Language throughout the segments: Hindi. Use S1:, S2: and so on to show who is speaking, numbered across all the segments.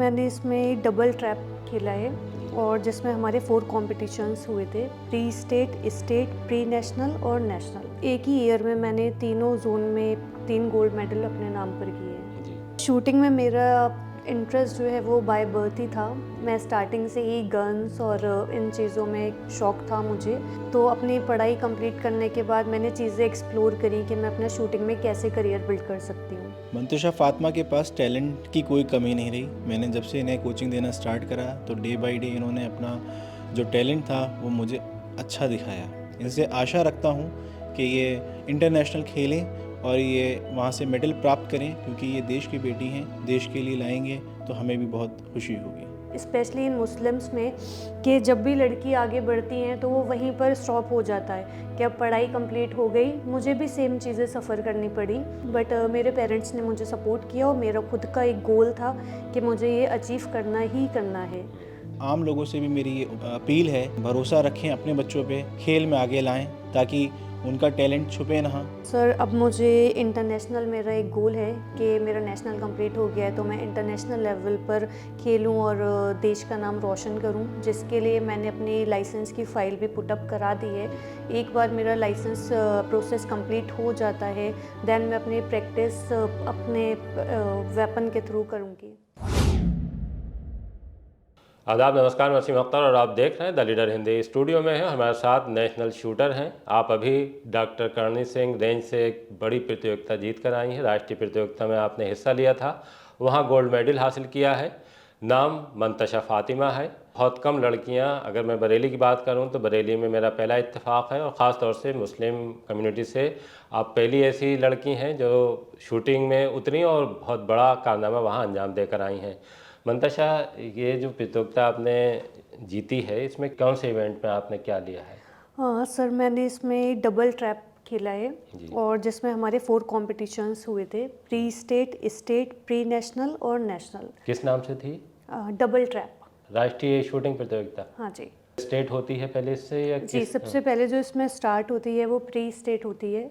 S1: मैंने इसमें डबल ट्रैप खेला है और जिसमें हमारे 4 कॉम्पिटिशन्स हुए थे, pre state, state, pre national और नेशनल। एक ही ईयर में मैंने तीनों जोन में 3 गोल्ड मेडल अपने नाम पर किए हैं। शूटिंग में मेरा इंटरेस्ट जो है वो बाय बर्थ ही था। मैं स्टार्टिंग से ही गन्स और इन चीज़ों में शौक़ था मुझे। तो अपनी पढ़ाई कंप्लीट करने के बाद मैंने चीज़ें एक्सप्लोर करी कि मैं अपना शूटिंग में कैसे करियर बिल्ड कर सकती हूँ।
S2: मंतुषा फातिमा के पास टैलेंट की कोई कमी नहीं रही। मैंने जब से इन्हें कोचिंग देना स्टार्ट करा तो डे बाय डे इन्होंने अपना जो टैलेंट था वो मुझे अच्छा दिखाया। इनसे आशा रखता हूँ कि ये इंटरनेशनल खेलें और ये वहाँ से मेडल प्राप्त करें, क्योंकि ये देश की बेटी हैं, देश के लिए लाएंगे तो हमें भी बहुत खुशी होगी।
S1: स्पेशली इन मुस्लिम्स में कि जब भी लड़की आगे बढ़ती हैं तो वो वहीं पर स्टॉप हो जाता है कि अब पढ़ाई कंप्लीट हो गई। मुझे भी सेम चीज़ें सफ़र करनी पड़ी, बट मेरे पेरेंट्स ने मुझे सपोर्ट किया और मेरा खुद का एक गोल था कि मुझे ये अचीव करना ही करना है।
S2: आम लोगों से भी मेरी ये अपील है, भरोसा रखें अपने बच्चों पे, खेल में आगे लाएं ताकि उनका टैलेंट छुपे ना।
S1: सर, अब मुझे इंटरनेशनल, मेरा एक गोल है कि मेरा नेशनल कंप्लीट हो गया है तो मैं इंटरनेशनल लेवल पर खेलूं और देश का नाम रोशन करूं, जिसके लिए मैंने अपनी लाइसेंस की फ़ाइल भी पुटअप करा दी है। एक बार मेरा लाइसेंस प्रोसेस कंप्लीट हो जाता है देन मैं अपनी प्रैक्टिस अपने वेपन के थ्रू करूँगी।
S3: आदाब, नमस्कार, मैं वसीम अख्तर और आप देख रहे हैं द लीडर हिंदी। स्टूडियो में है हमारे साथ नेशनल शूटर हैं। आप अभी डॉक्टर करणी सिंह रेंज से एक बड़ी प्रतियोगिता जीत कर आई हैं। राष्ट्रीय प्रतियोगिता में आपने हिस्सा लिया था, वहाँ गोल्ड मेडल हासिल किया है। नाम मंतशा फातिमा है। बहुत कम लड़कियाँ, अगर मैं बरेली की बात करूँ तो बरेली में मेरा पहला इत्तेफाक है और ख़ास तौर से मुस्लिम कम्युनिटी से आप पहली ऐसी लड़की हैं जो शूटिंग में उतरी और बहुत बड़ा कारनामा वहाँ अंजाम देकर आई हैं। मंतशा, ये जो प्रतियोगिता आपने जीती है, इसमें कौन से इवेंट में आपने क्या लिया है?
S1: हाँ सर, मैंने इसमें डबल ट्रैप खेला है और जिसमें हमारे 4 कॉम्पिटिशन्स हुए थे, pre state, state, pre national और नेशनल।
S3: किस नाम से थी?
S1: Double trap.
S3: राष्ट्रीय शूटिंग प्रतियोगिता?
S1: हाँ जी।
S3: स्टेट होती है पहले इससे या
S1: जी, सबसे पहले जो इसमें स्टार्ट होती है वो प्री स्टेट होती है।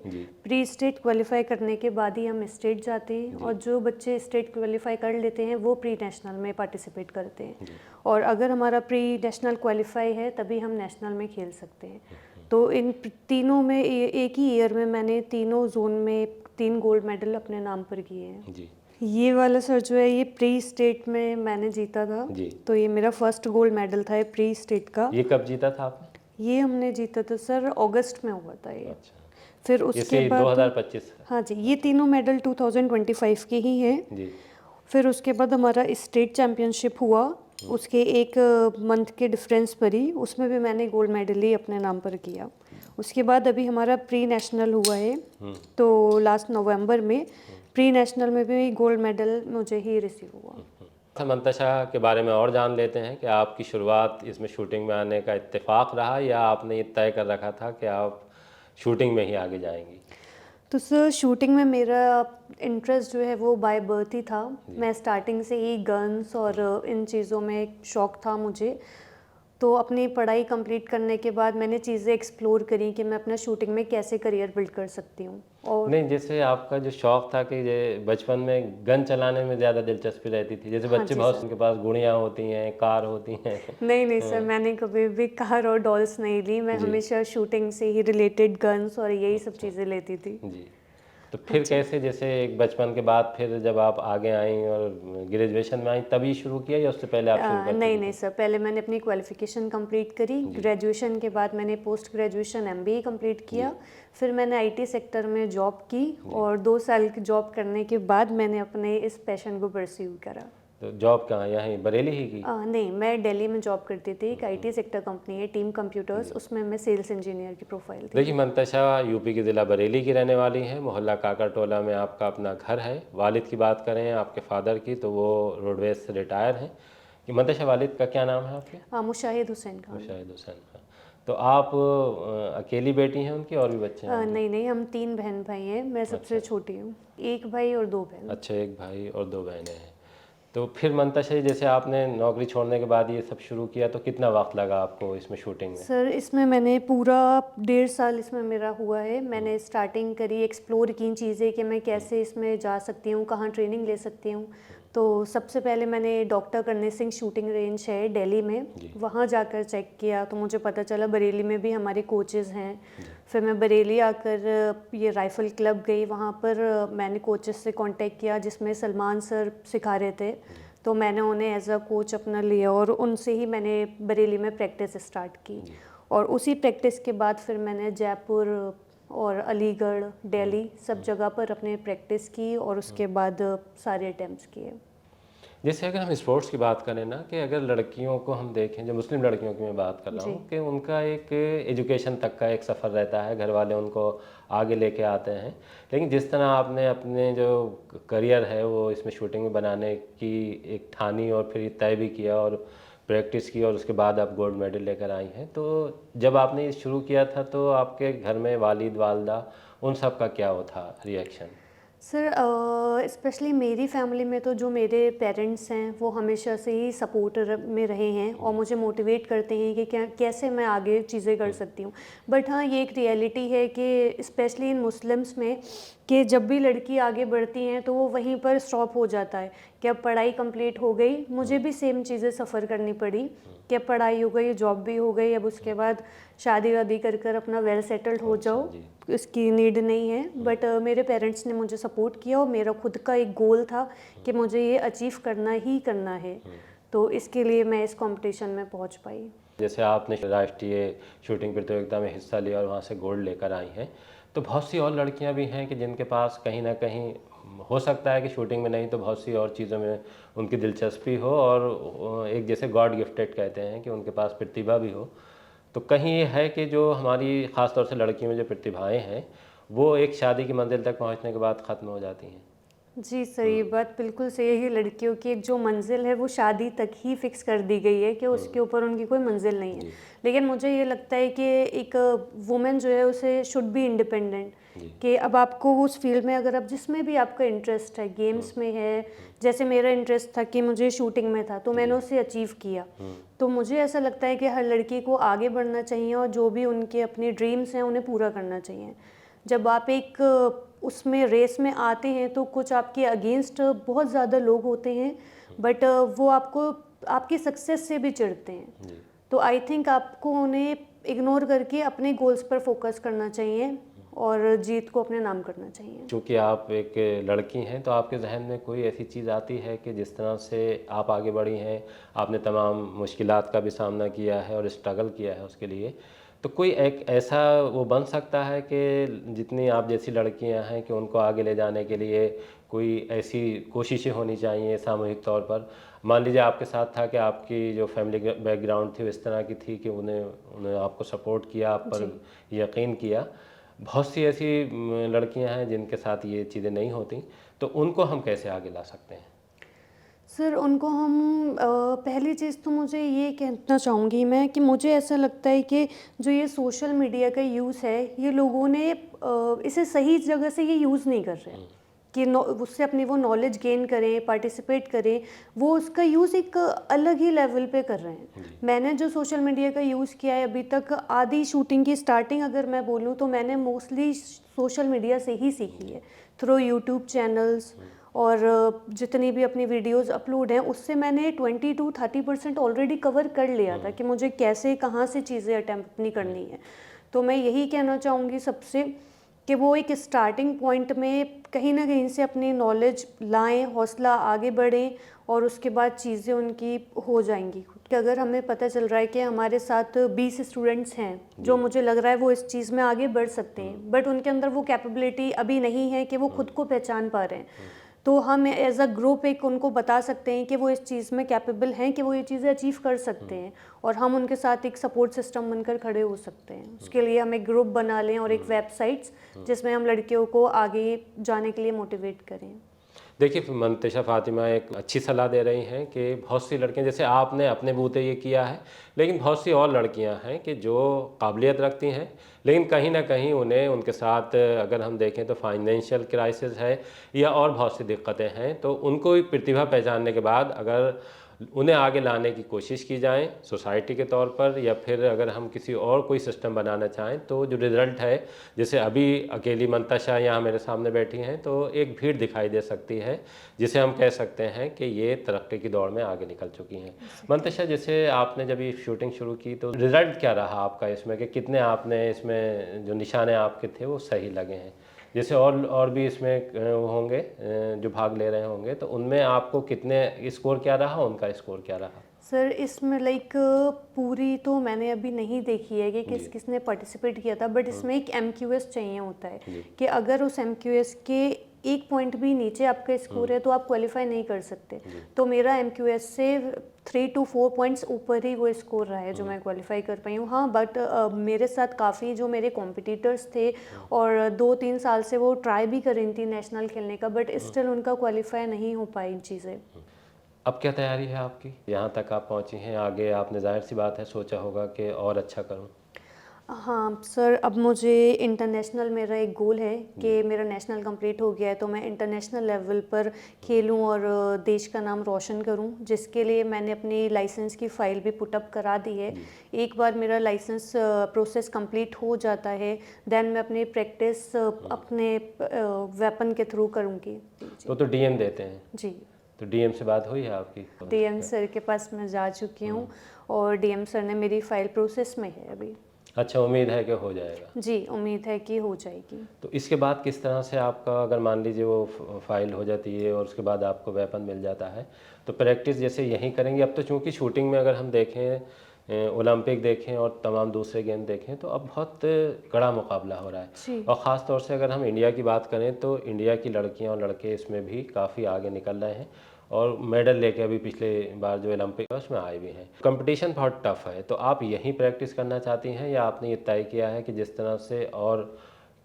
S1: प्री स्टेट क्वालिफाई करने के बाद ही हम स्टेट जाते हैं और जो बच्चे स्टेट क्वालिफाई कर लेते हैं वो प्री नेशनल में पार्टिसिपेट करते हैं और अगर हमारा प्री नेशनल क्वालिफाई है तभी हम नेशनल में खेल सकते हैं। तो इन तीनों में एक ही ईयर में मैंने तीनों जोन में 3 गोल्ड मेडल अपने नाम पर किए हैं। ये वाला सर जो है ये प्री स्टेट में मैंने जीता था, तो ये मेरा फर्स्ट गोल्ड मेडल था प्री स्टेट का।
S3: ये कब जीता था आपने?
S1: ये हमने जीता था सर अगस्त में हुआ था ये।
S3: अच्छा।
S1: फिर उसके बाद
S3: 2025?
S1: हाँ जी, ये तीनों मेडल 2025 के ही हैं जी। फिर उसके बाद हमारा स्टेट चैम्पियनशिप हुआ, उसके एक मंथ के डिफरेंस पर ही उसमें भी मैंने गोल्ड मेडल ही अपने नाम पर किया। उसके बाद अभी हमारा प्री नेशनल हुआ है, तो लास्ट नवंबर में प्री नेशनल में भी गोल्ड मेडल मुझे ही रिसीव हुआ।
S3: मंतशा के बारे में और जान लेते हैं कि आपकी शुरुआत इसमें शूटिंग में आने का इत्तेफाक रहा या आपने ये तय कर रखा था कि आप शूटिंग में ही आगे जाएंगी?
S1: तो सर, शूटिंग में मेरा इंटरेस्ट जो है वो बाय बर्थ ही था। मैं स्टार्टिंग से ही गन्स और इन चीज़ों में शौक़ था मुझे। तो अपनी पढ़ाई कंप्लीट करने के बाद मैंने चीज़ें एक्सप्लोर करी कि मैं अपना शूटिंग में कैसे करियर बिल्ड कर सकती हूँ। और
S3: नहीं, जैसे आपका जो शौक़ था कि बचपन में गन चलाने में ज़्यादा दिलचस्पी रहती थी, जैसे बच्चे बहुत उनके पास गुड़ियाँ होती हैं, कार होती हैं।
S1: नहीं सर, मैंने कभी भी कार और डॉल्स नहीं ली। मैं हमेशा शूटिंग से ही रिलेटेड गन्स और यही सब चीज़ें लेती थी
S3: जी। तो फिर कैसे, जैसे एक बचपन के बाद फिर जब आप आगे आई और ग्रेजुएशन में आई तभी शुरू किया या उससे पहले आप शुरू करती थी?
S1: नहीं सर, पहले मैंने अपनी क्वालिफिकेशन कंप्लीट करी। ग्रेजुएशन के बाद मैंने पोस्ट ग्रेजुएशन MBA कंप्लीट किया। फिर मैंने IT सेक्टर में जॉब की और 2 साल की जॉब करने के बाद मैंने अपने इस पैशन को परस्यू करा।
S3: तो जॉब कहाँ, यहीं बरेली ही की?
S1: नहीं, मैं दिल्ली में जॉब करती थी। एक IT सेक्टर कंपनी है टीम कंप्यूटर्स, उसमें मैं सेल्स इंजीनियर की प्रोफाइल थी।
S3: देखिए, मंतशा यूपी के ज़िला बरेली की रहने वाली हैं। मोहल्ला काकरटोला में आपका अपना घर है। वालिद की बात करें आपके फादर की तो वो रोडवेज से रिटायर हैं। कि मंतशा, वालिद का क्या नाम है आपके?
S1: मुशाहिद हुसैन खान।
S3: मुशाहिद हुसैन खान। तो आप अकेली बेटी हैं उनकी और भी बच्चे हैं?
S1: नहीं, हम 3 बहन भाई हैं। मैं सबसे छोटी हूँ। 1 भाई और 2 बहन।
S3: अच्छा, 1 भाई और 2 बहनें हैं। तो फिर मंतशा, जैसे आपने नौकरी छोड़ने के बाद ये सब शुरू किया तो कितना वक्त लगा आपको इसमें शूटिंग में?
S1: सर, इसमें मैंने पूरा 1.5 साल इसमें मेरा हुआ है। मैंने स्टार्टिंग करी, एक्सप्लोर की चीज़ें कि मैं कैसे इसमें जा सकती हूँ, कहाँ ट्रेनिंग ले सकती हूँ। तो सबसे पहले मैंने doctor Karni Singh shooting range है दिल्ली में, वहाँ जाकर चेक किया तो मुझे पता चला बरेली में भी हमारे कोचेज़ हैं। फिर मैं बरेली आकर ये राइफ़ल क्लब गई, वहाँ पर मैंने कोचेज़ से कांटेक्ट किया जिसमें सलमान सर सिखा रहे थे, तो मैंने उन्हें एज अ कोच अपना लिया और उनसे ही मैंने बरेली में प्रैक्टिस स्टार्ट की। और उसी प्रैक्टिस के बाद फिर मैंने जयपुर और अलीगढ़, दिल्ली सब जगह पर अपने प्रैक्टिस की और उसके बाद सारे अटैम्प्ट्स किए।
S3: जैसे अगर हम स्पोर्ट्स की बात करें ना, कि अगर लड़कियों को हम देखें, जो मुस्लिम लड़कियों की मैं बात कर रहा हूँ, कि उनका एक एजुकेशन तक का एक सफ़र रहता है, घर वाले उनको आगे लेके आते हैं, लेकिन जिस तरह आपने अपने जो करियर है वो इसमें शूटिंग में बनाने की एक ठानी और फिर तय भी किया और प्रैक्टिस की और उसके बाद आप गोल्ड मेडल लेकर आई हैं, तो जब आपने ये शुरू किया था तो आपके घर में वालिद वालदा उन सब का क्या वो था रिएक्शन?
S1: सर स्पेशली मेरी फैमिली में तो जो मेरे पेरेंट्स हैं वो हमेशा से ही सपोर्ट में रहे हैं और मुझे मोटिवेट करते हैं कि क्या कैसे मैं आगे चीज़ें कर सकती हूँ। बट हाँ, ये एक रियलिटी है कि स्पेशली इन मुस्लिम्स में कि जब भी लड़की आगे बढ़ती हैं तो वो वहीं पर स्टॉप हो जाता है कि अब पढ़ाई कंप्लीट हो गई। मुझे भी सेम चीज़ें सफ़र करनी पड़ी कि अब पढ़ाई हो गई, जॉब भी हो गई, अब उसके बाद शादी वादी कर कर अपना वेल सेटल्ड हो जाओ, इसकी नीड नहीं है। बट मेरे पेरेंट्स ने मुझे सपोर्ट किया और मेरा खुद का एक गोल था कि मुझे ये अचीव करना ही करना है, तो इसके लिए मैं इस कंपटीशन में पहुंच पाई।
S3: जैसे आपने राष्ट्रीय शूटिंग प्रतियोगिता में हिस्सा लिया और वहाँ से गोल्ड लेकर आई हैं, तो बहुत सी और लड़कियाँ भी हैं कि जिनके पास कहीं ना कहीं हो सकता है कि शूटिंग में नहीं तो बहुत सी और चीज़ों में उनकी दिलचस्पी हो और एक जैसे गॉड गिफ्टेड कहते हैं कि उनके पास प्रतिभा भी हो। तो कहीं ये है कि जो हमारी ख़ास तौर से लड़कियों में जो प्रतिभाएं हैं वो एक शादी की मंजिल तक पहुंचने के बाद ख़त्म हो जाती हैं।
S1: जी सर, ये बात बिल्कुल सही है। लड़कियों की एक जो मंजिल है वो शादी तक ही फिक्स कर दी गई है कि उसके ऊपर उनकी कोई मंजिल नहीं है। लेकिन मुझे ये लगता है कि एक वुमेन जो है उसे शुड बी इंडिपेंडेंट, कि अब आपको उस फील्ड में अगर आप जिसमें भी आपका इंटरेस्ट है, गेम्स में है, जैसे मेरा इंटरेस्ट था कि मुझे शूटिंग में था तो मैंने उसे अचीव किया। तो मुझे ऐसा लगता है कि हर लड़की को आगे बढ़ना चाहिए और जो भी उनके अपने ड्रीम्स हैं उन्हें पूरा करना चाहिए। जब आप एक उसमें रेस में आते हैं तो कुछ आपके अगेंस्ट बहुत ज़्यादा लोग होते हैं, बट वो आपको आपकी सक्सेस से भी चिढ़ते हैं। तो आई थिंक आपको उन्हें इग्नोर करके अपने गोल्स पर फोकस करना चाहिए और जीत को अपने नाम करना चाहिए।
S3: क्योंकि आप एक लड़की हैं तो आपके जहन में कोई ऐसी चीज़ आती है कि जिस तरह से आप आगे बढ़ी हैं, आपने तमाम मुश्किलात का भी सामना किया है और स्ट्रगल किया है उसके लिए, तो कोई एक ऐसा वो बन सकता है कि जितनी आप जैसी लड़कियां हैं कि उनको आगे ले जाने के लिए कोई ऐसी कोशिशें होनी चाहिए सामूहिक तौर पर? मान लीजिए आपके साथ था कि आपकी जो फैमिली बैकग्राउंड थी वो इस तरह की थी कि उन्हें आपको सपोर्ट किया, आप पर यकीन किया। बहुत सी ऐसी लड़कियां हैं जिनके साथ ये चीज़ें नहीं होती, तो उनको हम कैसे आगे ला सकते हैं?
S1: सर उनको हम पहली चीज़ तो मुझे ये कहना चाहूँगी मैं कि मुझे ऐसा लगता है कि जो ये सोशल मीडिया का यूज़ है, ये लोगों ने इसे सही जगह से ये यूज़ नहीं कर रहे हैं कि उससे अपनी वो नॉलेज गेन करें, पार्टिसिपेट करें। वो उसका यूज़ एक अलग ही लेवल पे कर रहे हैं। मैंने जो सोशल मीडिया का यूज़ किया है अभी तक, आधी शूटिंग की स्टार्टिंग अगर मैं बोलूँ तो मैंने मोस्टली सोशल मीडिया से ही सीखी है, थ्रू यूट्यूब चैनल्स और जितनी भी अपनी वीडियोस अपलोड हैं उससे मैंने 20 to 30% ऑलरेडी कवर कर लिया था कि मुझे कैसे कहाँ से चीज़ें अटैम्प्ट अपनी करनी है। तो मैं यही कहना चाहूँगी सबसे कि वो एक स्टार्टिंग पॉइंट में कहीं ना कहीं से अपनी नॉलेज लाएं, हौसला आगे बढ़ें और उसके बाद चीज़ें उनकी हो जाएंगी। कि अगर हमें पता चल रहा है कि हमारे साथ 20 स्टूडेंट्स हैं जो मुझे लग रहा है वो इस चीज़ में आगे बढ़ सकते हैं, बट उनके अंदर वो कैपेबिलिटी अभी नहीं है कि वो खुद को पहचान पा रहे हैं, तो हम एज अ ग्रुप एक उनको बता सकते हैं कि वो इस चीज़ में कैपेबल हैं, कि वो ये चीज़ें अचीव कर सकते हैं और हम उनके साथ एक सपोर्ट सिस्टम बनकर खड़े हो सकते हैं। उसके लिए हम एक ग्रुप बना लें और एक वेबसाइट्स जिसमें हम लड़कियों को आगे जाने के लिए मोटिवेट करें।
S3: देखिए, मंतशा फ़ातिमा एक अच्छी सलाह दे रही हैं कि बहुत सी लड़कियां, जैसे आपने अपने बूते ये किया है, लेकिन बहुत सी और लड़कियां हैं कि जो काबिलियत रखती हैं, लेकिन कहीं ना कहीं उन्हें उनके साथ अगर हम देखें तो फाइनेंशियल क्राइसिस है या और बहुत सी दिक्कतें हैं, तो उनको प्रतिभा पहचानने के बाद अगर उन्हें आगे लाने की कोशिश की जाए सोसाइटी के तौर पर, या फिर अगर हम किसी और कोई सिस्टम बनाना चाहें तो जो रिज़ल्ट है, जैसे अभी अकेली मंतशा यहाँ मेरे सामने बैठी हैं तो एक भीड़ दिखाई दे सकती है जिसे हम कह सकते हैं कि ये तरक्की की दौड़ में आगे निकल चुकी हैं। मंतशा, जैसे आपने जब ये शूटिंग शुरू की तो रिज़ल्ट क्या रहा आपका इसमें, कि कितने आपने इसमें जो निशाने आपके थे वो सही लगे हैं? जैसे और भी इसमें वो होंगे जो भाग ले रहे होंगे, तो उनमें आपको कितने स्कोर क्या रहा, उनका स्कोर क्या रहा?
S1: सर इसमें लाइक पूरी तो मैंने अभी नहीं देखी है कि किसने पार्टिसिपेट किया था, बट इसमें एक MQS चाहिए होता है कि अगर उस MQS के एक पॉइंट भी नीचे आपका स्कोर है तो आप क्वालिफाई नहीं कर सकते। तो मेरा MQS से 3 to 4 पॉइंट्स ऊपर ही वो स्कोर रहा है जो मैं क्वालिफाई कर पाई हूँ। हाँ, बट मेरे साथ काफ़ी जो मेरे कॉम्पिटिटर्स थे और 2-3 साल से वो ट्राई भी कर रही थी नेशनल खेलने का, बट स्टिल उनका क्वालिफाई नहीं हो पाई चीज़ें।
S3: अब क्या तैयारी है आपकी? यहाँ तक आप पहुँची हैं, आगे आपने जाहिर सी बात है सोचा होगा कि और अच्छा करूँ।
S1: हाँ सर, अब मुझे इंटरनेशनल, मेरा एक गोल है कि मेरा नेशनल कंप्लीट हो गया है तो मैं इंटरनेशनल लेवल पर खेलूं और देश का नाम रोशन करूं, जिसके लिए मैंने अपनी लाइसेंस की फ़ाइल भी पुटअप करा दी है। एक बार मेरा लाइसेंस प्रोसेस कंप्लीट हो जाता है देन मैं अपनी प्रैक्टिस अपने वेपन के थ्रू करूँगी।
S3: तो DM देते हैं
S1: जी,
S3: तो DM से बात हुई है आपकी?
S1: DM सर के पास मैं जा चुकी हूँ और DM सर ने मेरी फ़ाइल प्रोसेस में है अभी।
S3: अच्छा, उम्मीद है कि हो जाएगा?
S1: जी, उम्मीद है कि हो जाएगी।
S3: तो इसके बाद किस तरह से आपका, अगर मान लीजिए वो फाइल हो जाती है और उसके बाद आपको वेपन मिल जाता है, तो प्रैक्टिस जैसे यहीं करेंगे? अब तो चूँकि शूटिंग में अगर हम देखें, ओलंपिक देखें और तमाम दूसरे गेम देखें, तो अब बहुत कड़ा मुकाबला हो रहा है। और ख़ास तौर से अगर हम इंडिया की बात करें तो इंडिया की लड़कियां और लड़के इसमें भी काफ़ी आगे निकल रहे हैं और मेडल लेके अभी पिछले बार जो ओलंपिक है उसमें आए भी हैं। कंपटीशन बहुत टफ है, तो आप यहीं प्रैक्टिस करना चाहती हैं या आपने ये तय किया है कि जिस तरह से और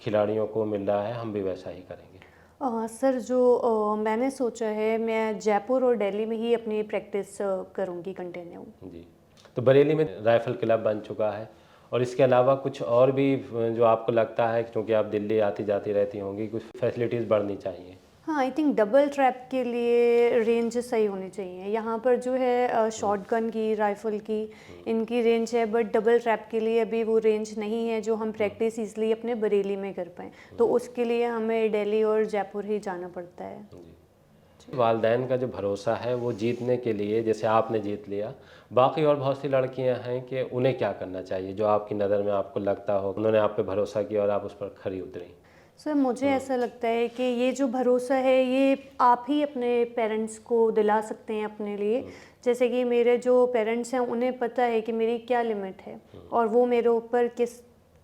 S3: खिलाड़ियों को मिल रहा है हम भी वैसा ही करेंगे?
S1: सर जो मैंने सोचा है मैं जयपुर और दिल्ली में ही अपनी प्रैक्टिस करूँगी कंटिन्यू।
S3: जी, तो बरेली में राइफल क्लब बन चुका है, और इसके अलावा कुछ और भी जो आपको लगता है, क्योंकि आप दिल्ली आती जाती रहती होंगी, कुछ फैसिलिटीज़ बढ़नी चाहिए?
S1: हाँ, आई थिंक डबल ट्रैप के लिए रेंज सही होनी चाहिए। यहाँ पर जो है शॉट गन की, राइफ़ल की, इनकी रेंज है, बट डबल ट्रैप के लिए अभी वो रेंज नहीं है जो हम प्रैक्टिस इसलिए अपने बरेली में कर पाएँ। तो उसके लिए हमें दिल्ली और जयपुर ही जाना पड़ता है।
S3: वालदैन का जो भरोसा है वो जीतने के लिए, जैसे आपने जीत लिया, बाकी और बहुत सी लड़कियां हैं कि उन्हें क्या करना चाहिए जो आपकी नज़र में आपको लगता हो उन्होंने आप पे भरोसा किया और आप उस पर खरी उतरी?
S1: सर मुझे ऐसा लगता है कि ये जो भरोसा है ये आप ही अपने पेरेंट्स को दिला सकते हैं अपने लिए। जैसे कि मेरे जो पेरेंट्स हैं उन्हें पता है कि मेरी क्या लिमिट है और वो मेरे ऊपर किस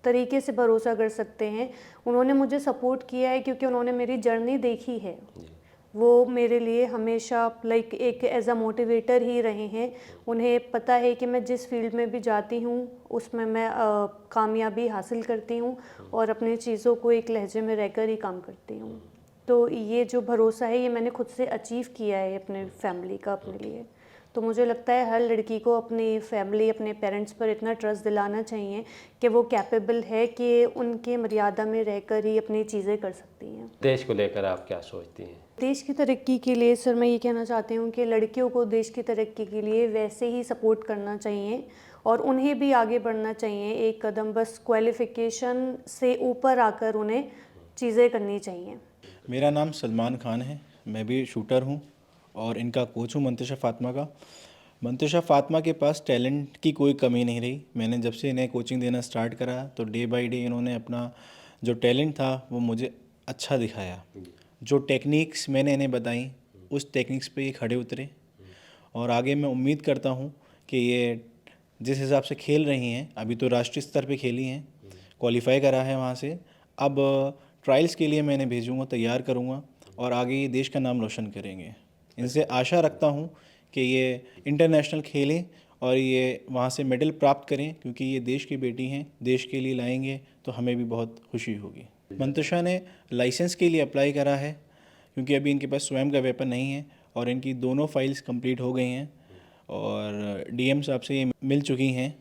S1: तरीके से भरोसा कर सकते हैं। उन्होंने मुझे सपोर्ट किया है क्योंकि उन्होंने मेरी जर्नी देखी है। वो मेरे लिए हमेशा लाइक एक एज अ मोटिवेटर ही रहे हैं। उन्हें पता है कि मैं जिस फील्ड में भी जाती हूँ उसमें मैं कामयाबी हासिल करती हूँ और अपनी चीज़ों को एक लहजे में रहकर ही काम करती हूँ। तो ये जो भरोसा है ये मैंने खुद से अचीव किया है अपने फैमिली का अपने लिए। तो मुझे लगता है हर लड़की को अपनी फैमिली, अपने पेरेंट्स पर इतना ट्रस्ट दिलाना चाहिए कि वो कैपेबल है कि उनके मर्यादा में रहकर ही अपनी चीज़ें कर सकती हैं।
S3: देश को लेकर आप क्या सोचती हैं?
S1: देश की तरक्की के लिए सर मैं ये कहना चाहती हूँ कि लड़कियों को देश की तरक्की के लिए वैसे ही सपोर्ट करना चाहिए और उन्हें भी आगे बढ़ना चाहिए एक कदम, बस क्वालिफ़िकेशन से ऊपर आकर उन्हें चीज़ें करनी चाहिए।
S2: मेरा नाम सलमान खान है, मैं भी शूटर हूँ और इनका कोच हूँ मंतशा फ़ातिमा का। मंतशा फ़ातिमा के पास टैलेंट की कोई कमी नहीं रही। मैंने जब से इन्हें कोचिंग देना स्टार्ट करा तो डे बाय डे इन्होंने अपना जो टैलेंट था वो मुझे अच्छा दिखाया। जो टेक्निक्स मैंने इन्हें बताई उस टेक्निक्स पे ये खड़े उतरे और आगे मैं उम्मीद करता हूँ कि ये जिस हिसाब से खेल रही हैं, अभी तो राष्ट्रीय स्तर पे खेली हैं, क्वालिफाई करा है वहाँ से, अब ट्रायल्स के लिए मैं इन्हें भेजूँगा, तैयार करूँगा और आगे ये देश का नाम रोशन करेंगे। इनसे आशा रखता हूँ कि ये इंटरनेशनल खेलें और ये वहाँ से मेडल प्राप्त करें, क्योंकि ये देश की बेटी हैं, देश के लिए लाएंगे तो हमें भी बहुत खुशी होगी। मंतशा ने लाइसेंस के लिए अप्लाई करा है क्योंकि अभी इनके पास स्वयं का वेपन नहीं है और इनकी दोनों फाइल्स कंप्लीट हो गई हैं और डीएम साहब से ये मिल चुकी हैं।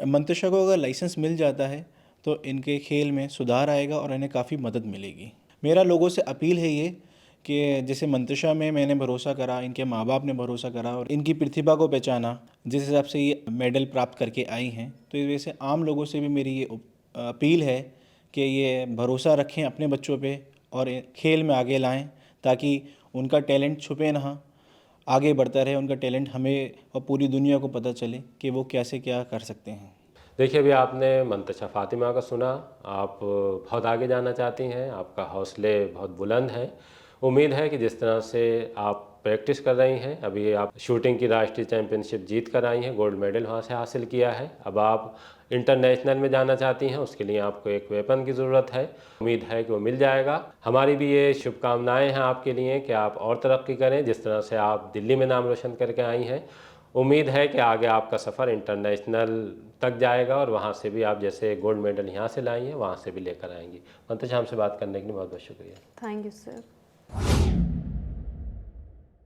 S2: मंतशा को अगर लाइसेंस मिल जाता है तो इनके खेल में सुधार आएगा और इन्हें काफ़ी मदद मिलेगी। मेरा लोगों से अपील है ये कि जैसे मंतशा में मैंने भरोसा करा, इनके माँ बाप ने भरोसा करा और इनकी प्रतिभा को पहचाना, जिस हिसाब से ये मेडल प्राप्त करके आई हैं, तो इस वजह से आम लोगों से भी मेरी ये अपील है कि ये भरोसा रखें अपने बच्चों पे और खेल में आगे लाएं, ताकि उनका टैलेंट छुपे ना, आगे बढ़ता रहे उनका टैलेंट, हमें और पूरी दुनिया को पता चले कि वो कैसे क्या कर सकते हैं।
S3: देखिए, अभी आपने मंतशा फ़ातिमा का सुना। आप बहुत आगे जाना चाहती हैं, आपका हौसले बहुत बुलंद हैं। उम्मीद है कि जिस तरह से आप प्रैक्टिस कर रही हैं, अभी आप शूटिंग की राष्ट्रीय चैंपियनशिप जीत कर आई हैं, गोल्ड मेडल वहाँ से हासिल किया है, अब आप इंटरनेशनल में जाना चाहती हैं, उसके लिए आपको एक वेपन की ज़रूरत है। उम्मीद है कि वो मिल जाएगा। हमारी भी ये शुभकामनाएं हैं आपके लिए कि आप और तरक्की करें, जिस तरह से आप दिल्ली में नाम रोशन करके आई हैं। उम्मीद है कि आगे आपका सफ़र इंटरनेशनल तक जाएगा और वहाँ से भी आप जैसे गोल्ड मेडल यहाँ से लाई हैं, वहाँ से भी लेकर आएंगी। मंतशा, हमसे बात करने के लिए बहुत बहुत शुक्रिया।
S1: Thank you sir.